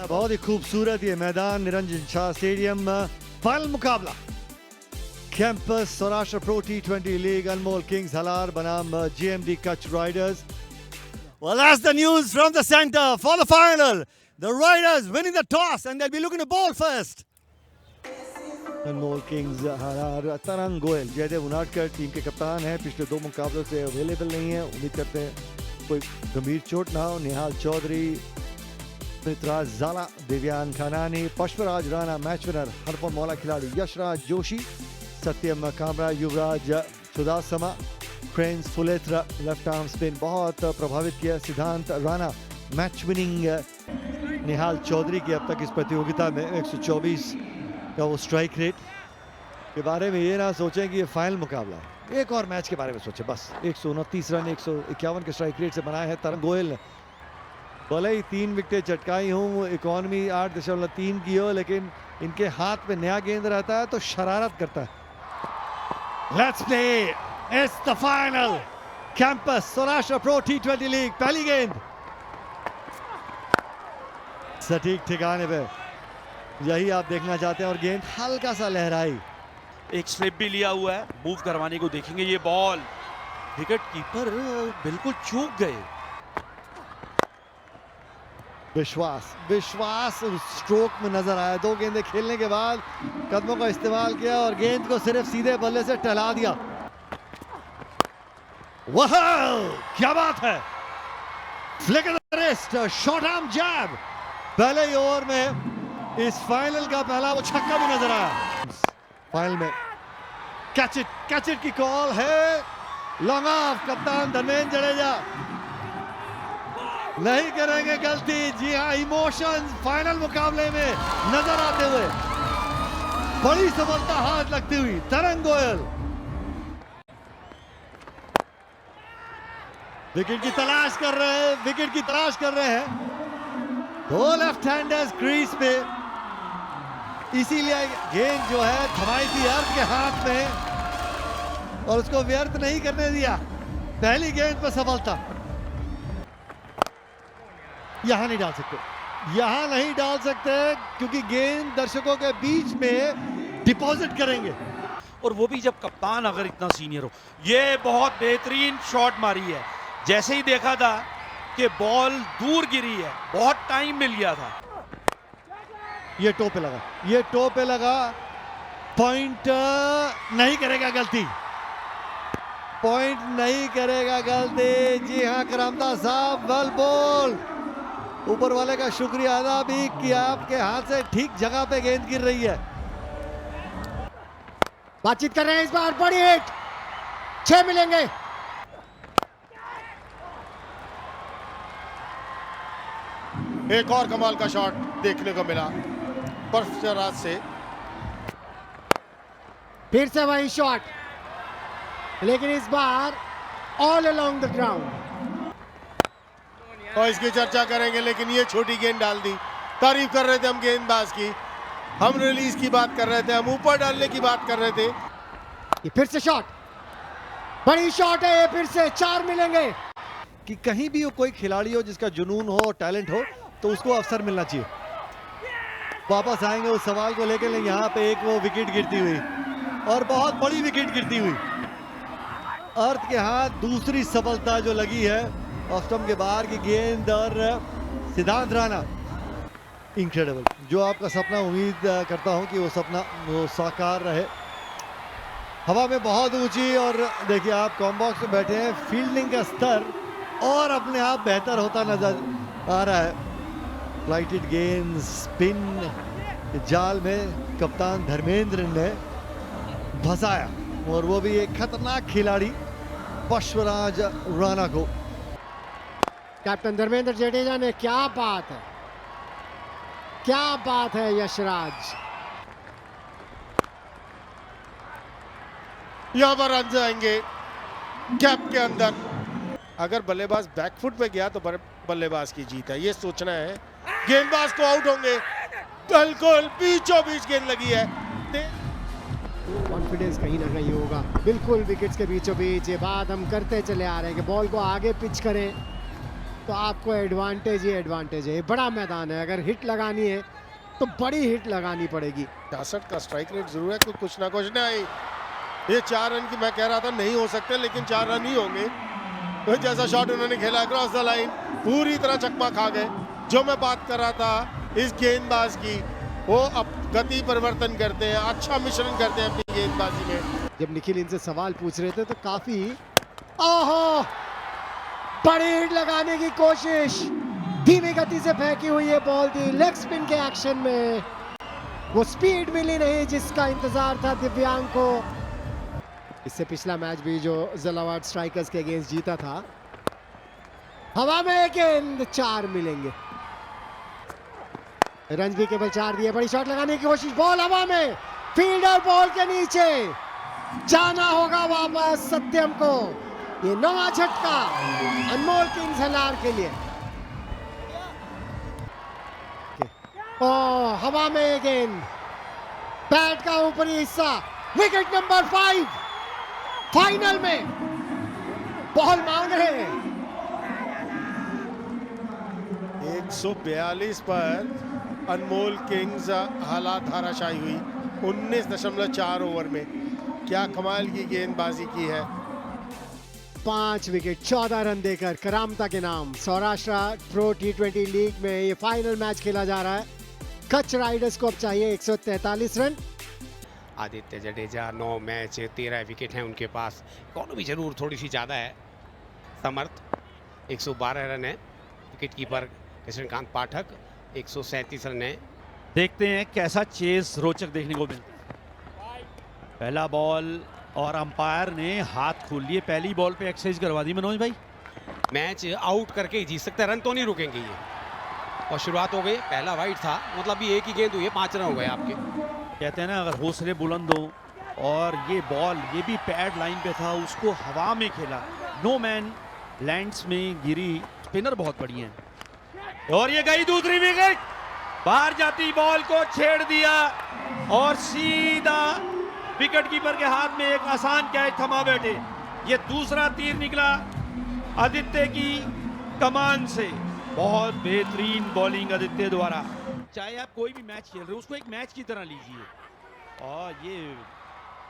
बहुत ही खूबसूरत ये मैदान निरंजन शाह स्टेडियम। फाइनल मुकाबला campus Saurashtra pro T20 league Anmol Kings Halar बनाम GMD Kutch Riders. Well, that's the news from the center for the final. The Riders winning the toss and they'll be looking to bowl first. Anmol Kings Halar Tarang Goyal Jaydev Unadkar team के कप्तान हैं, पिछले 2 मुकाबलों से available नहीं है। उम्मीद करते हैं कोई गंभीर चोट ना हो। निहाल चौधरी, मित्राज जाला, दिव्यान खानानी, पुष्पराज राणा मैच विनर, हरपन मौला खिलाड़ी यशराज जोशी, सत्यम कामरा, युवराज सुदासमा, क्रेन्स फुलेत्रा लेफ्ट आर्म स्पिन बहुत प्रभावित किया। सिद्धांत राणा मैच विनिंग। निहाल चौधरी की अब तक इस प्रतियोगिता में 124 का वो स्ट्राइक रेट। के बारे में ये ना सोचें कि ये फाइनल मुकाबला है, एक और मैच के बारे में सोचें बस। 129 रन 151 के स्ट्राइक रेट से बनाया है तरंग गोयल ने। भले ही 3 विकेटें चटकाई हूँ, इकॉनमी 8.3 की हो, लेकिन इनके हाथ में नया गेंद रहता है तो शरारत करता है। Let's play, it's the final campus Saurashtra pro T20 league. पहली गेंद सटीक ठिकाने पे, यही आप देखना चाहते हैं, और गेंद हल्का सा लहराई। एक स्लिप भी लिया हुआ है, मूव करवाने को देखेंगे। ये बॉल विकेट कीपर बिल्कुल चूक गए। विश्वास स्ट्रोक में नजर आया। 2 गेंदें खेलने के बाद कदमों का इस्तेमाल किया और गेंद को सिर्फ सीधे बल्ले से टहला दिया। वाह क्या बात है, flick of the wrist, short arm jab. पहले ही ओवर में इस फाइनल का पहला वो छक्का भी नजर आया। फाइनल में कैच इट की कॉल है। लॉन्ग ऑफ, कप्तान धर्मेंद्र जडेजा नहीं करेंगे गलती। जी हाँ, इमोशंस फाइनल मुकाबले में नजर आते हुए, बड़ी सफलता हाथ लगती हुई तरंग गोयल। विकेट की तलाश कर रहे हैं। 2 लेफ्ट हैंडर्स क्रीज पे, इसीलिए गेंद जो है थमाई थी अर्थ के हाथ में और उसको व्यर्थ नहीं करने दिया। पहली गेंद पर सफलता। यहां नहीं डाल सकते क्योंकि गेंद दर्शकों के बीच में डिपॉजिट करेंगे, और वो भी जब कप्तान अगर इतना सीनियर हो। ये बहुत बेहतरीन शॉट मारी है। जैसे ही देखा था कि बॉल दूर गिरी है, बहुत टाइम मिल गया था। ये टो पे लगा, पॉइंट नहीं करेगा गलती। जी हाँ करामता साहब, वेल बॉल। ऊपर वाले का शुक्रिया अदा भी कि आपके हाथ से ठीक जगह पे गेंद गिर रही है। बातचीत कर रहे हैं इस बार, बड़ी हिट, 6 मिलेंगे। एक और कमाल का शॉट देखने को मिला पुष्पराज से। फिर से वही शॉट, लेकिन इस बार ऑल अलोंग द ग्राउंड। और इसकी चर्चा करेंगे, लेकिन ये छोटी गेंद डाल दी। तारीफ कर रहे थे हम गेंदबाज की, हम रिलीज की बात कर रहे थे, हम ऊपर डालने की बात कर रहे थे। ये फिर से शॉट, बड़ी शॉट है ये, फिर से 4 मिलेंगे। कि कहीं भी कोई खिलाड़ी हो जिसका जुनून हो, टैलेंट हो, तो उसको अवसर मिलना चाहिए। वापस आएंगे उस सवाल को लेकर, यहाँ पे एक वो विकेट गिरती हुई, और बहुत बड़ी विकेट गिरती हुई। अर्थ के हाथ दूसरी सफलता जो लगी है ऑफ स्टंप के बाहर की गेंद, और सिद्धांत राणा इनक्रेडिबल। जो आपका सपना, उम्मीद करता हूं कि वो सपना वो साकार रहे। हवा में बहुत ऊंची, और देखिए आप कॉम्बॉक्स में बैठे हैं, फील्डिंग का स्तर और अपने आप बेहतर होता नजर आ रहा है। फ्लाइटेड गेंद स्पिन जाल में कप्तान धर्मेंद्र ने फंसाया, और वो भी एक खतरनाक खिलाड़ी पुष्पराज राणा को। कैप्टन धर्मेंद्र जडेजा ने, क्या बात है यशराज। यहां पर रन आएंगे कैप के अंदर। अगर बल्लेबाज बैकफुट पे गया तो बल्लेबाज की जीत है, ये सोचना है। गेंदबाज को आउट होंगे, बिल्कुल बीचों बीच गेंद लगी है। कॉन्फिडेंस कहीं ना कहीं होगा, बिल्कुल विकेट्स के बीचों बीच। ये बात हम करते चले आ रहे हैं कि बॉल को आगे पिच करें, तो आपको एडवांटेज ही एडवांटेज है। ये बड़ा मैदान है, अगर हिट लगानी है तो बड़ी हिट लगानी पड़ेगी। 66 का स्ट्राइक रेट जरूर है, कुछ ना कुछ नहीं। ये 4 रन की मैं कह रहा था नहीं हो सकते, लेकिन 4 रन ही होंगे। तो जैसा शॉट उन्होंने खेला क्रॉस द लाइन, पूरी तरह चकमा खा गए। जो मैं बात कर रहा था इस गेंदबाज की, वो अब गति परिवर्तन करते हैं, अच्छा मिश्रण करते हैं अपनी गेंदबाजी में। जब निखिल इनसे सवाल पूछ रहे थे तो काफी ओहो बड़ी हिट लगाने की कोशिश, धीमी गति से फेंकी हुई ये बॉल थी। लेग स्पिन के एक्शन में वो स्पीड मिली नहीं जिसका इंतजार था दिव्यांग को। इससे पिछला मैच भी जो जलावाड़ स्ट्राइकर्स के अगेंस्ट जीता था, हवा में गेंद 4 मिलेंगे। रन भी केवल 4 दिए। बड़ी शॉट लगाने की कोशिश, बॉल हवा में, फील्डर बॉल के नीचे, जाना होगा वापस सत्यम को। ये नवा झटका अनमोल किंग्स हलार के लिए। ओ हवा में गेंद, बैट का ऊपरी हिस्सा, विकेट नंबर 5। फाइनल में बॉल मांग रहे हैं। 142 पर अनमोल किंग्स हालात धाराशायी हुई 19.4 ओवर में। क्या कमाल की गेंदबाजी की है। 5 विकेट 14 रन देकर करामता के नाम सौराष्ट्र प्रो T20 लीग में ये फाइनल मैच खेला जा रहा है। कच्छ राइडर्स को अब चाहिए 143 run. Aditya Jadeja 9 match 13 wicket हैं उनके पास। इकोनॉमी जरूर थोड़ी सी ज़्यादा है। समर्थ 112 रन है। Wicket keeper Krishnakant Pathak 137 run है। देखते हैं कैसा चेस रोचक देखने को मिलता है। पहला बॉल और अंपायर ने हाथ खोल लिए। पहली बॉल पे एक्सरसाइज करवा दी मनोज भाई। मैच आउट करके ही जीत सकते हैं, रन तो नहीं रुकेंगे ये। और शुरुआत हो गई, पहला वाइड था, मतलब ये एक ही गेंद हुई है, 5 रन हो गए आपके। कहते हैं ना, अगर हौसले बुलंद हो। और ये बॉल ये भी पैड लाइन पे था, उसको हवा में खेला, नो मैन लैंड्स में गिरी। स्पिनर बहुत बढ़िया है। और ये गई दूसरी विकेट, बाहर जाती बॉल को छेड़ दिया और सीधा विकेट कीपर के हाथ में एक आसान कैच थमा बैठे। ये दूसरा तीर निकला आदित्य की कमान से। बहुत बेहतरीन बॉलिंग आदित्य द्वारा। चाहे आप कोई भी मैच खेल रहे हो, उसको एक मैच की तरह लीजिए। और ये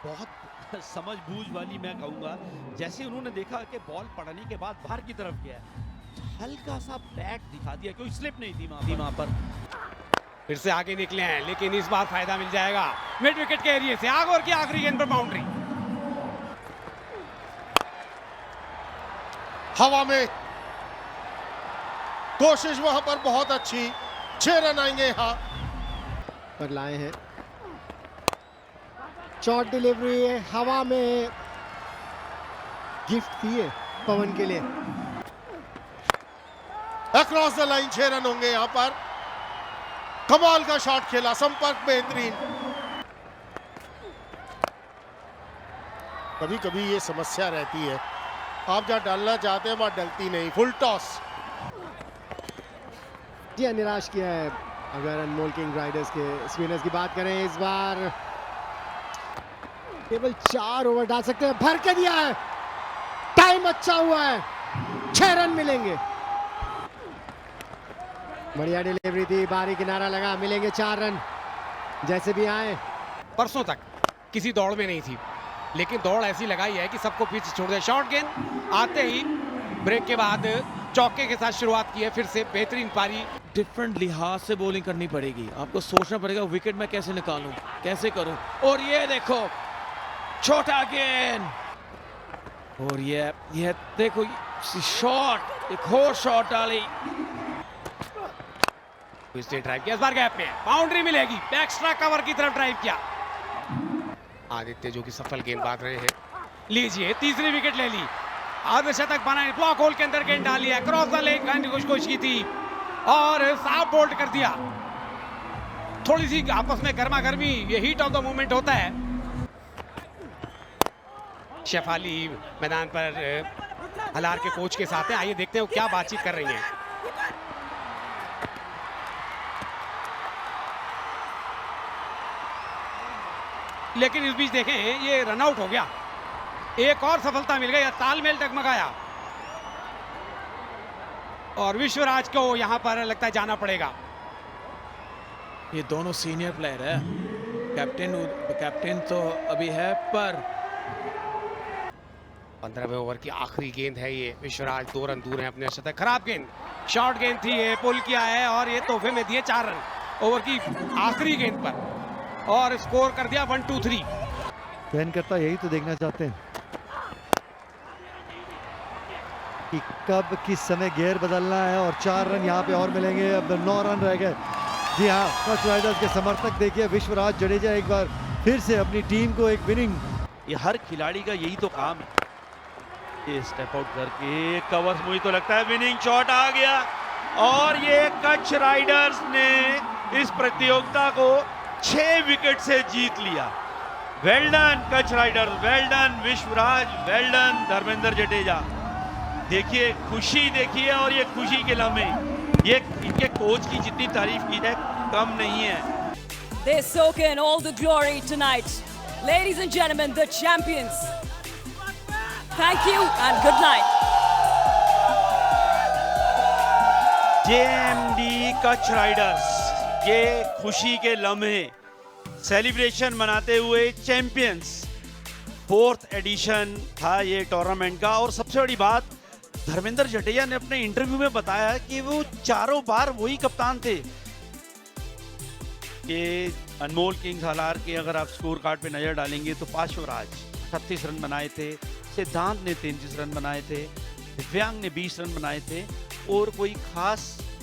बहुत समझबूझ वाली मैं कहूँगा। जैसे उन्होंने देखा कि बॉल पड़ने के बाद बाहर की तरफ गया, हल्का सा बैट दिखा दिया, कोई स्लिप नहीं थी वहाँ पर। फिर से आगे निकले हैं, लेकिन इस बार फायदा मिल जाएगा मिड विकेट के एरिया से। आग और की आखिरी गेंद पर बाउंड्री। हवा में कोशिश वहां पर बहुत अच्छी। 6 रन आएंगे यहाँ पर लाए हैं। शॉर्ट डिलीवरी है, हवा में गिफ्ट थी है पवन के लिए। अक्रॉस द लाइन 6 रन होंगे यहाँ पर। कमाल का शॉट खेला, संपर्क बेहतरीन। कभी कभी ये समस्या रहती है, आप जहां डालना चाहते हैं वहां डलती नहीं। Full toss. जी निराश किया है। अगर अनमोल किंग राइडर्स के स्पिनर्स की बात करें, इस बार केवल 4 ओवर डाल सकते हैं। भर के दिया है, टाइम अच्छा हुआ है, 6 रन मिलेंगे। बढ़िया डिलीवरी थी, बारी किनारा लगा, मिलेंगे 4 रन। जैसे भी आए। परसों तक किसी दौड़ में नहीं थी, लेकिन दौड़ ऐसी लगाई है कि सबको पीछे छोड़ दे। शॉर्ट गेंद आते ही ब्रेक के बाद चौके के साथ शुरुआत की है। फिर से बेहतरीन पारी। डिफरेंट लिहाज से बॉलिंग करनी पड़ेगी। आपको सोचना पड़ेगा विकेट में कैसे निकालूं, कैसे करूं। और ये देखो छोटा गेंद, और ये देखो शॉट, एक और शॉट डाली, इससे ड्राइव किया, इस बार गैप में बाउंड्री मिलेगी। एक्स्ट्रा कवर की तरफ ड्राइव किया आदित्य, जो कि सफल गेंदबाज रहे हैं। लीजिए तीसरी विकेट ले ली, अर्धशतक बनाए, ब्लॉक होल के अंदर गेंद डाली है, क्रॉस द लेग करने की कोशिश की थी और साफ बोल्ड कर दिया। थोड़ी सी आपस में गर्मा गर्मी, ये हीट ऑफ द मोमेंट होता है। शेफाली मैदान पर हलार के कोच के साथ है। आइए देखते हैं वो क्या बातचीत कर रही हैं। लेकिन इस बीच देखें, ये रनआउट हो गया। एक और सफलता मिल गई, तालमेल डगमगाया। और विश्वराज को यहाँ पर लगता है जाना पड़ेगा। ये दोनों सीनियर प्लेयर है, कैप्टन तो अभी है, पर 15वें ओवर की आखिरी गेंद है ये। विश्वराज 2 रन दूर है अपने शतक। खराब गेंद, शॉर्ट गेंद थी ये, पुल किया है और ये तोहफे में दिए 4 रन ओवर की आखिरी गेंद पर और स्कोर कर दिया 1-2-3। चयन करता यही तो देखना चाहते हैं कि कब किस समय गियर बदलना है। और 4 रन यहाँ पे और मिलेंगे, अब 9 रन रह गए। जी हाँ, कच राइडर्स के समर्थक देखिए, विश्वराज जडेजा एक बार फिर से अपनी टीम को एक विनिंग। ये हर खिलाड़ी का यही तो काम है, ये स्टेप आउट करके कवर। मुझे तो लगता है विनिंग शॉट आ गया और ये कच्छ राइडर्स ने इस प्रतियोगिता को 6 विकेट से जीत लिया। Well done Kutch Riders, well done Vishwaraj, well done Dharmendra Jadeja. देखिए खुशी देखिए, और ये खुशी के लम्हे, ये इनके कोच की जितनी तारीफ की जाए कम नहीं है। They soak in all the glory tonight. Ladies and gentlemen, the champions. Thank you and good night. JMD Kutch Riders, ये खुशी के लम्हे, सेलिब्रेशन मनाते हुए चैंपियंस। 4th एडिशन था ये टूर्नामेंट का। और सबसे बड़ी बात, धर्मेंद्र जडेजा ने अपने इंटरव्यू में बताया कि वो चारों बार वही कप्तान थे। कि अनमोल किंग्स हालार के अगर आप स्कोर कार्ड पे नजर डालेंगे तो पार्श्वराज 38 रन बनाए थे, सिद्धांत ने 33 रन बनाए थे, दिव्यांग ने 20 रन बनाए थे और कोई खास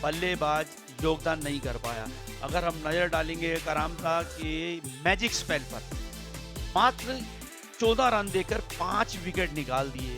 बल्लेबाज योगदान नहीं कर पाया। अगर हम नजर डालेंगे करामता के मैजिक स्पेल पर, मात्र 14 रन देकर 5 विकेट निकाल दिए।